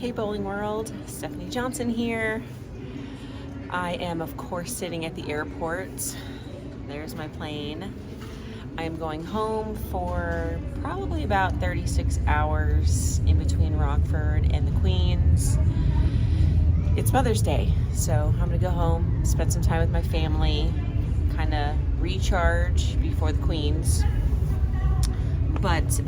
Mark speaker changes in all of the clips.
Speaker 1: Hey Bowling World, Stefanie Johnson here. I am of course sitting at the airport. There's my plane. I am going home for probably about 36 hours in between Rockford and the Queens. It's Mother's Day, so I'm gonna go home, spend some time with my family, kind of recharge before the Queens. But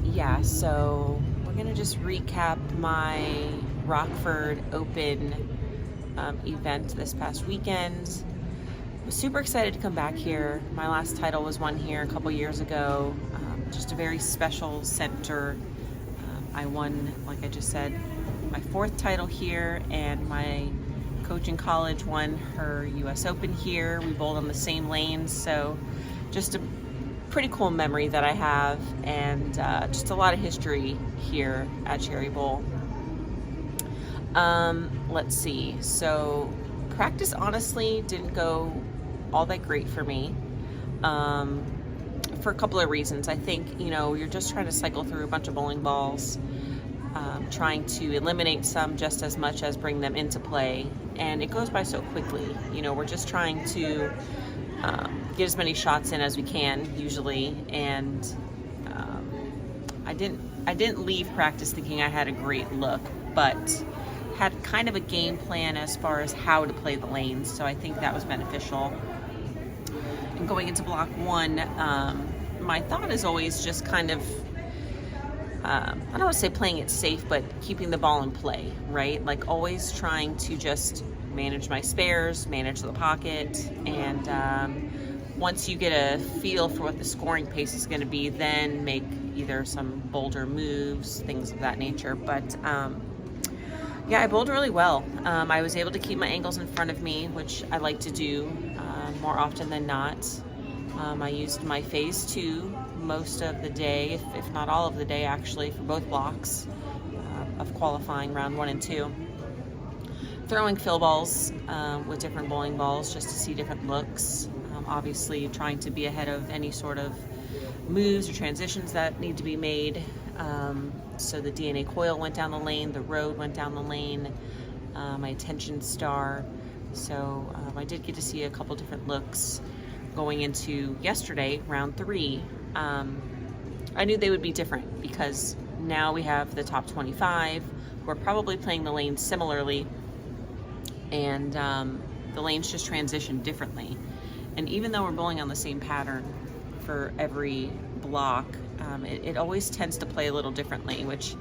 Speaker 1: yeah, so we're gonna just recap my Rockford Open event this past weekend. I was super excited to come back here. My last title was won here a couple years ago. Just a very special center. I won, like I just said, my 4th title here, and my coach in college won her US Open here. We bowled on the same lanes, so just a pretty cool memory that I have, and just a lot of history here at Cherry Bowl. Let's see. So practice honestly didn't go all that great for me, for a couple of reasons. I think, you're just trying to cycle through a bunch of bowling balls, trying to eliminate some just as much as bring them into play, and it goes by so quickly. We're just trying to get as many shots in as we can usually, and I didn't leave practice thinking I had a great look, but had kind of a game plan as far as how to play the lanes, so I think that was beneficial. And going into block 1, my thought is always just kind of, I don't want to say playing it safe, but keeping the ball in play, right? Like always trying to just manage my spares, manage the pocket, and once you get a feel for what the scoring pace is going to be, then make either some bolder moves, things of that nature. But yeah, I bowled really well. I was able to keep my angles in front of me, which I like to do more often than not. I used my phase 2 most of the day, if not all of the day actually, for both blocks of qualifying round 1 and 2. Throwing fill balls with different bowling balls just to see different looks. Obviously trying to be ahead of any sort of moves or transitions that need to be made. So the DNA coil went down the lane, the road went down the lane, my attention star. So I did get to see a couple different looks going into yesterday, round 3. I knew they would be different because now we have the top 25. We're probably playing the lanes similarly, and the lanes just transition differently. And even though we're bowling on the same pattern for every block, it always tends to play a little differently, which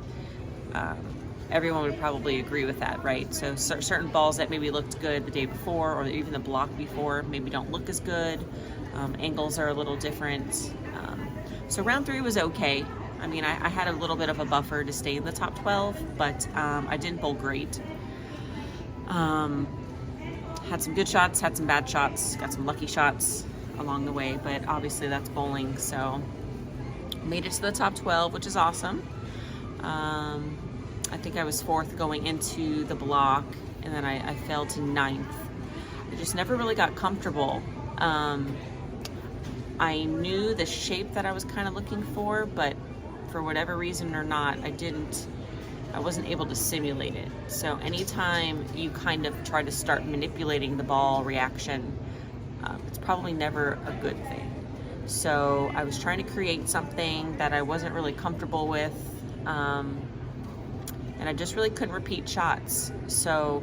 Speaker 1: everyone would probably agree with that, right? So certain balls that maybe looked good the day before or even the block before maybe don't look as good. Angles are a little different. So round 3 was okay. I mean, I had a little bit of a buffer to stay in the top 12, but I didn't bowl great. Had some good shots, had some bad shots, got some lucky shots along the way, but obviously that's bowling, so made it to the top 12, which is awesome. I think I was 4th going into the block, and then I fell to 9th. I just never really got comfortable. I knew the shape that I was kind of looking for, but for whatever reason or not, I wasn't able to simulate it. So anytime you kind of try to start manipulating the ball reaction, it's probably never a good thing. So I was trying to create something that I wasn't really comfortable with, and I just really couldn't repeat shots. So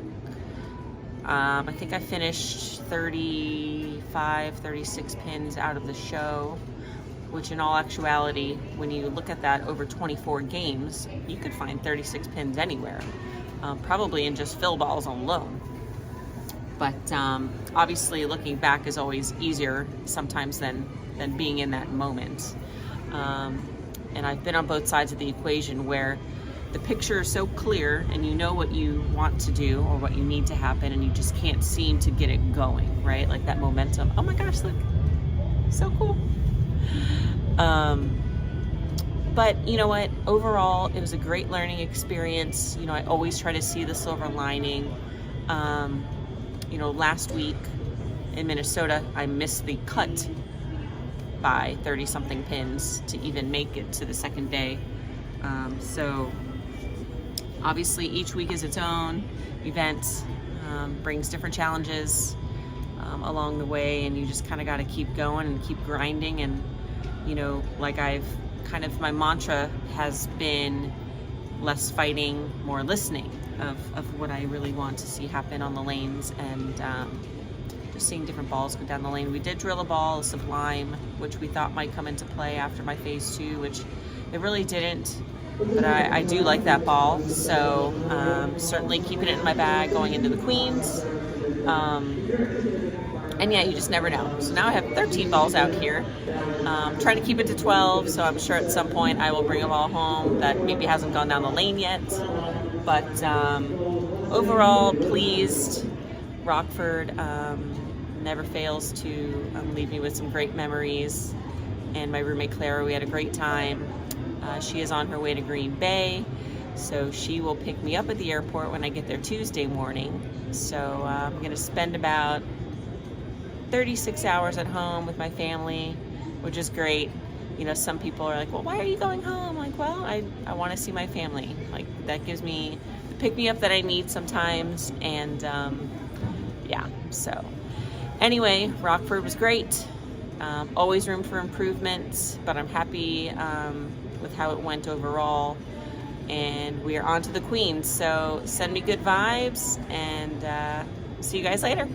Speaker 1: I think I finished 35, 36 pins out of the show, which in all actuality, when you look at that over 24 games, you could find 36 pins anywhere, probably in just fill balls alone. But obviously looking back is always easier sometimes than being in that moment. And I've been on both sides of the equation where the picture is so clear and you know what you want to do or what you need to happen, and you just can't seem to get it going, right? Like that momentum. Oh my gosh, look, so cool. But you know what, overall it was a great learning experience. I always try to see the silver lining. Last week in Minnesota I missed the cut by 30 something pins to even make it to the second day. So Obviously, each week is its own event, brings different challenges along the way, and you just kind of got to keep going and keep grinding. And, you know, like my mantra has been less fighting, more listening of what I really want to see happen on the lanes, and just seeing different balls go down the lane. We did drill a ball, a Sublime, which we thought might come into play after my phase 2, which it really didn't. But I do like that ball, so certainly keeping it in my bag going into the Queens. And yeah, you just never know. So now I have 13 balls out here. Trying to keep it to 12, so I'm sure at some point I will bring a ball home that maybe hasn't gone down the lane yet. But overall, pleased. Rockford never fails to leave me with some great memories. And my roommate Clara, we had a great time. She is on her way to Green Bay, so she will pick me up at the airport when I get there Tuesday morning. So I'm going to spend about 36 hours at home with my family, which is great. You know, some people are like, well, why are you going home? Like, well, I want to see my family. Like, that gives me the pick-me-up that I need sometimes. And yeah, so anyway, Rockford was great. Always room for improvement, but I'm happy with how it went overall. And we are on to the Queens, so send me good vibes, and see you guys later.